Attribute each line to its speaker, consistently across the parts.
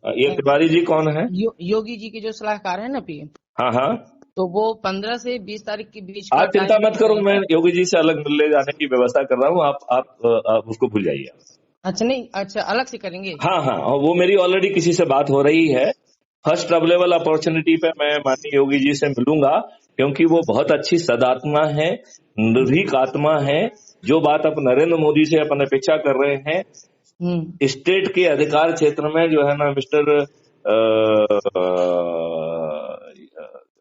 Speaker 1: ये तिवारी जी कौन है?
Speaker 2: योगी जी के जो सलाहकार है ना पीएम,
Speaker 1: हाँ हाँ,
Speaker 2: तो वो 15 से 20 तारीख के बीच
Speaker 1: आप
Speaker 2: का
Speaker 1: चिंता
Speaker 2: टाइम
Speaker 1: मत करो, मैं योगी जी से अलग मिलने जाने की व्यवस्था कर रहा हूँ। आप उसको भूल जाइए।
Speaker 2: अच्छा नहीं, अच्छा अलग से करेंगे।
Speaker 1: हाँ हाँ, और वो मेरी ऑलरेडी किसी से बात हो रही है। फर्स्ट अवेलेबल अपॉर्चुनिटी पे मैं माननीय योगी जी से मिलूंगा, क्योंकि वो बहुत अच्छी सदात्मा है, निर्भीक आत्मा है। जो बात आप नरेंद्र मोदी से अपन अपेक्षा कर रहे हैं, स्टेट के अधिकार क्षेत्र में जो है ना मिस्टर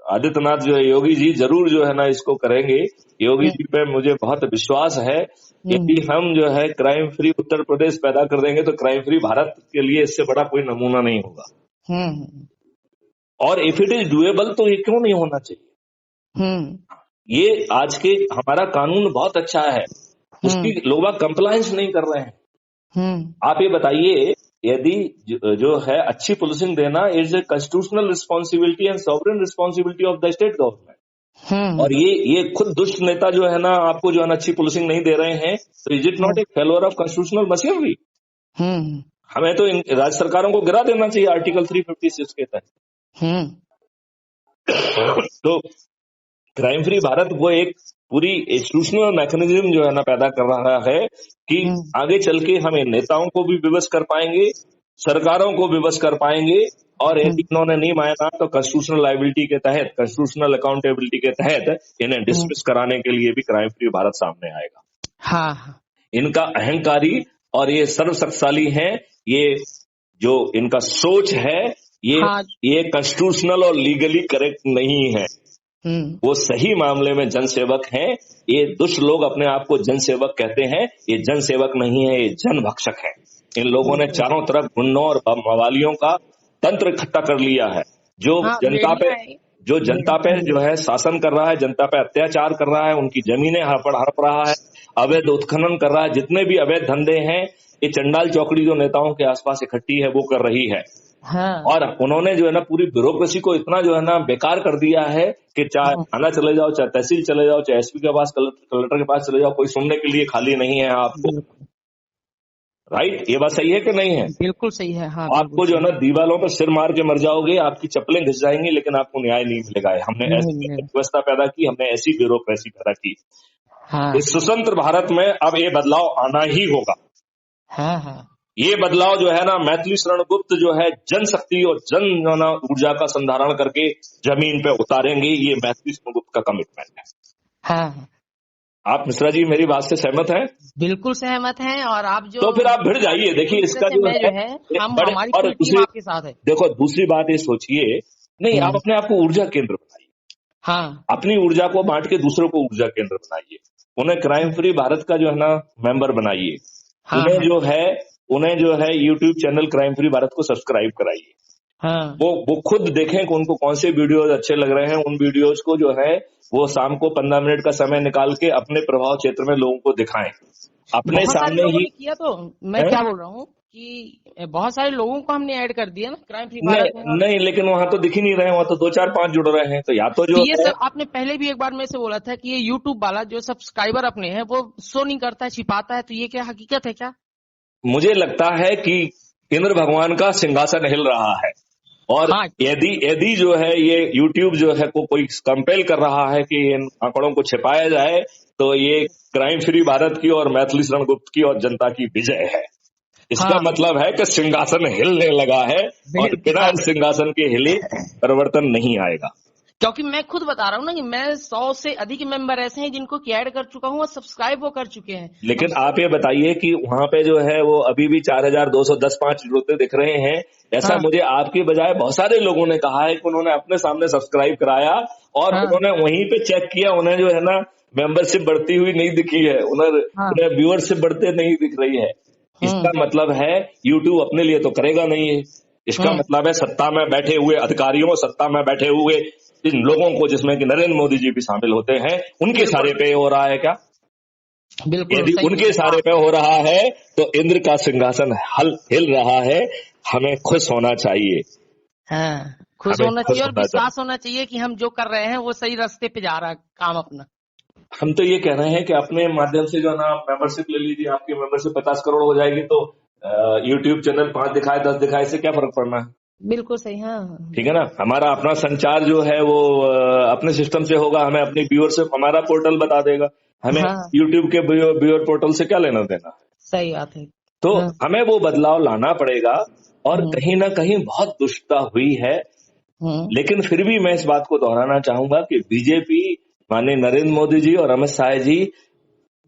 Speaker 1: आदित्यनाथ जो है, योगी जी जरूर जो है ना इसको करेंगे। योगी जी पे मुझे बहुत विश्वास है। यदि हम जो है क्राइम फ्री उत्तर प्रदेश पैदा कर देंगे तो क्राइम फ्री भारत के लिए इससे बड़ा कोई नमूना नहीं होगा। और इफ इट इज डुएबल तो ये क्यों नहीं होना चाहिए? ये आज के हमारा कानून बहुत अच्छा है, उसकी लोग कंप्लायंस नहीं कर रहे हैं। आप ये बताइए, यदि जो है अच्छी पुलिसिंग देना is a constitutional responsibility and sovereign responsibility of the state government. और ये खुद दुष्ट नेता जो है ना आपको जो है अच्छी पुलिसिंग नहीं दे रहे हैं, तो is it not a failure of constitutional machinery? हमें तो इन राज्य सरकारों को गिरा देना चाहिए आर्टिकल 356 के तहत। तो क्राइम फ्री भारत वो एक पूरी इंस्टीट्यूशनल मैकेनिज्म जो है ना पैदा कर रहा है कि आगे चल के हमें नेताओं को भी विवश कर पाएंगे, सरकारों को विवश कर पाएंगे, और यदि इन्होंने नहीं माना तो कॉन्स्टिट्यूशनल लायबिलिटी के तहत, कॉन्स्टिट्यूशनल अकाउंटेबिलिटी के तहत इन्हें डिसमिस कराने के लिए भी क्राइम फ्री भारत सामने आएगा। हाँ, इनका अहंकारी और ये सर्वशक्तिशाली हैं। ये जो इनका सोच है ये कॉन्स्टिट्यूशनल और लीगली करेक्ट नहीं है। वो सही मामले में जनसेवक हैं। ये दुष्ट लोग अपने आप को जनसेवक कहते हैं, ये जनसेवक नहीं है, ये जनभक्षक है। इन लोगों ने चारों तरफ गुंडों और मवालियों का तंत्र इकट्ठा कर लिया है, जो जनता पे जो है शासन कर रहा है, जनता पे अत्याचार कर रहा है, उनकी जमीनें हड़प रहा है, अवैध उत्खनन कर रहा है। जितने भी अवैध धंधे हैं ये चंडाल चौकड़ी जो नेताओं के आसपास इकट्ठी है वो कर रही है। और उन्होंने जो है ना पूरी ब्यूरोक्रेसी को इतना जो है ना बेकार कर दिया है कि चाहे थाना चले जाओ, चाहे तहसील चले जाओ, चाहे एसपी के पास, कलेक्टर के पास चले जाओ, कोई सुनने के लिए खाली नहीं है आपको। राइट, ये बात सही है कि नहीं है? बिल्कुल सही है। हाँ, आपको जो है ना दीवालों पर सिर मार के मर जाओगे, आपकी चप्पलें घिस जाएंगी, लेकिन आपको न्याय नहीं मिलेगा। हमने ऐसी व्यवस्था पैदा की, हमने ऐसी ब्यूरोक्रेसी पैदा की। इस स्वतंत्र भारत में अब ये बदलाव आना ही होगा। ये बदलाव जो है ना मैथिली शरण गुप्त जो है जनशक्ति और जन ऊर्जा का संधारण करके जमीन पे उतारेंगे। ये मैथिली शरण गुप्त का कमिटमेंट है। आप मिश्रा जी मेरी बात से सहमत हैं?
Speaker 2: बिल्कुल सहमत हैं। और आप जो
Speaker 1: तो फिर आप भिड़ जाइए। देखिए इसका जो है
Speaker 2: हमारी पूरी टीम आपके साथ है।
Speaker 1: देखो दूसरी बात ये सोचिए, नहीं आप अपने आप को ऊर्जा केंद्र बनाइए। अपनी ऊर्जा को बांट के दूसरों को ऊर्जा केंद्र बनाइए। उन्हें क्राइम फ्री भारत का जो है ना मेंबर बनाइए। उन्हें जो है YouTube channel crime free Bharat को सब्सक्राइब कराइए। वो खुद देखें कि उनको कौन से वीडियोज अच्छे लग रहे हैं। उन वीडियोज को जो है वो शाम को 15 मिनट का समय निकाल के अपने प्रभाव क्षेत्र में लोगों को दिखाएं। अपने सामने ही किया। तो
Speaker 2: मैं क्या बोल रहा हूँ कि बहुत सारे लोगों को हमने ऐड कर दिया ना क्राइम फ्री भारत में।
Speaker 1: नहीं, लेकिन वहाँ तो दिख ही नहीं रहे, वहाँ तो 2-4-5 जुड़ रहे हैं। तो या तो जो
Speaker 2: ये सब आपने पहले भी एक बार में से बोला था कि ये यूट्यूब वाला जो सब्सक्राइबर अपने हैं वो शो नहीं करता है, छिपाता है। तो ये क्या हकीकत है क्या?
Speaker 1: मुझे लगता है कि इंद्र भगवान का सिंहासन हिल रहा है। और यदि जो है ये YouTube जो है कोई कंपेल कर रहा है कि इन आंकड़ों को छिपाया जाए, तो ये क्राइम फ्री भारत की और मैथिली शरण गुप्त की और जनता की विजय है। इसका मतलब है कि सिंहासन हिलने लगा है, और बिना सिंहासन के हिले परिवर्तन नहीं आएगा।
Speaker 2: क्योंकि मैं खुद बता रहा हूँ ना कि मैं 100 से अधिक मेंबर ऐसे हैं जिनको ऐड कर चुका हूँ और सब्सक्राइब वो कर चुके हैं।
Speaker 1: लेकिन आप ये बताइए कि वहाँ पे जो है वो अभी भी 4215 जुड़ते दिख रहे हैं। ऐसा मुझे आपके बजाय बहुत सारे लोगों ने कहा है कि उन्होंने अपने सामने सब्सक्राइब कराया और उन्होंने वहीं पे चेक किया, उन्हें जो है ना मेंबरशिप बढ़ती हुई नहीं दिखी है, उन्हें व्यूअरशिप बढ़ते नहीं दिख रही है। इसका मतलब है यूट्यूब अपने लिए तो करेगा नहीं है। इसका मतलब है सत्ता में बैठे हुए अधिकारियों, सत्ता में बैठे हुए इन लोगों को, जिसमें कि नरेंद्र मोदी जी भी शामिल होते हैं, उनके सारे पे हो रहा है क्या? बिल्कुल। यदि उनके सारे पे हो रहा है तो इंद्र का सिंहासन हिल रहा है। हमें खुश होना चाहिए।
Speaker 2: खुश होना चाहिए और विश्वास होना चाहिए कि हम जो कर रहे हैं वो सही रास्ते पे जा रहा है काम अपना।
Speaker 1: हम तो ये कह रहे हैं कि अपने माध्यम से जो है ना मेंबरशिप ले लीजिए। आपकी मेंबरशिप 50 करोड़ हो जाएगी तो यूट्यूब चैनल 5 दिखाए 10 दिखाए से क्या फर्क पड़ना है?
Speaker 2: बिल्कुल सही। हाँ
Speaker 1: ठीक है ना, हमारा अपना संचार जो है वो अपने सिस्टम से होगा, हमें अपनी व्यूअरशिप हमारा पोर्टल बता देगा, हमें
Speaker 2: हाँ
Speaker 1: यूट्यूब के व्यूअर पोर्टल से क्या लेना देना है।
Speaker 2: सही बात है।
Speaker 1: तो
Speaker 2: हाँ
Speaker 1: हमें वो बदलाव लाना पड़ेगा, और
Speaker 2: हम्म,
Speaker 1: कहीं ना कहीं बहुत दुष्टता हुई है। लेकिन फिर भी मैं इस बात को दोहराना चाहूंगा कि बीजेपी, माननीय नरेंद्र मोदी जी और अमित शाह जी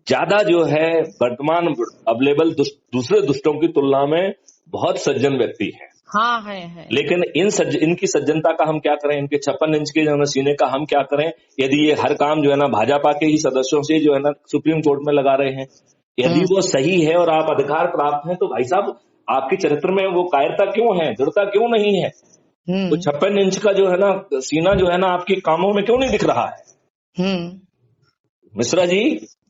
Speaker 1: ज्यादा जो है वर्तमान अवेलेबल दूसरे दुष्टों की तुलना में बहुत सज्जन व्यक्ति हैं।
Speaker 2: हाँ है।
Speaker 1: लेकिन इनकी सज्जनता का हम क्या करें, इनके 56 इंच के जो है सीने का हम क्या करें, यदि ये हर काम जो है ना भाजपा के ही सदस्यों से जो है ना सुप्रीम कोर्ट में लगा रहे हैं, यदि वो सही है और आप अधिकार प्राप्त हैं, तो भाई साहब आपके चरित्र में वो कायरता क्यों है, दृढ़ता क्यों नहीं है? तो 56 इंच का जो है ना सीना जो है ना आपके कामों में क्यों नहीं दिख रहा है? मिश्रा जी,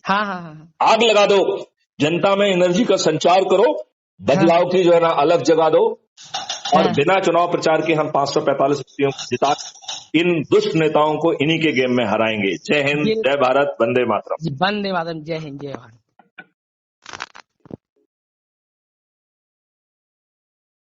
Speaker 2: हाँ
Speaker 1: आग लगा दो, जनता में एनर्जी का संचार करो, बदलाव की जो है ना अलग जगा दो, और बिना चुनाव प्रचार के हम 545 व्यक्तियों को जिता इन दुष्ट नेताओं को इन्हीं के गेम में हराएंगे। जय हिंद, जय भारत, वंदे मातरम।
Speaker 2: वंदे मातरम, जय हिंद, जय भारत।